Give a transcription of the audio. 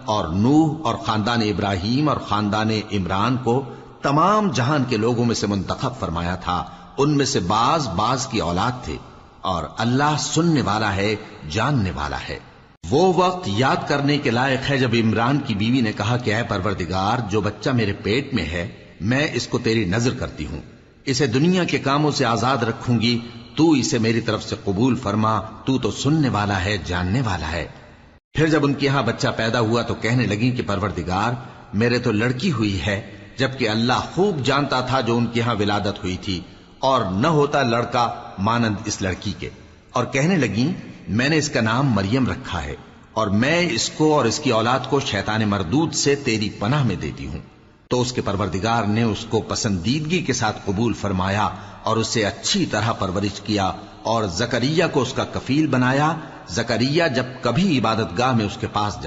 और नूह और खानदान इब्राहिम और खानदान इमरान को तमाम जहान के लोगों में से मुंतखब फरमाया था। उनमें से बाज बाज की औलाद थे, और अल्लाह सुनने वाला है, जानने वाला है। वो वक्त याद करने के लायक है जब इमरान की बीवी ने कहा कि ऐ परवरदिगार, जो बच्चा मेरे पेट में है मैं इसको तेरी नजर करती हूं, इसे दुनिया के कामों से आजाद रखूंगी, तू इसे मेरी तरफ से कबूल फरमा, तू तो सुनने वाला है, जानने वाला है। फिर जब उनके यहां बच्चा पैदा हुआ तो कहने लगी कि परवरदिगार, मेरे तो लड़की हुई है, जबकि अल्लाह खूब जानता था जो उनके यहां विलादत हुई थी, और न होता लड़का मानंद इस लड़की के। और कहने लगी, मैंने इसका नाम मरियम रखा है, और मैं इसको और इसकी औलाद को शैतान मरदूद से तेरी पनाह में देती हूं। तो उसके परवरदिगार ने उसको पसंदीदगी के साथ कबूल फरमाया और उसे अच्छी तरह परवरिश किया, और जकरिया को उसका कफील बनाया। जकरिया जब कभी इबादतगाह में उसके पास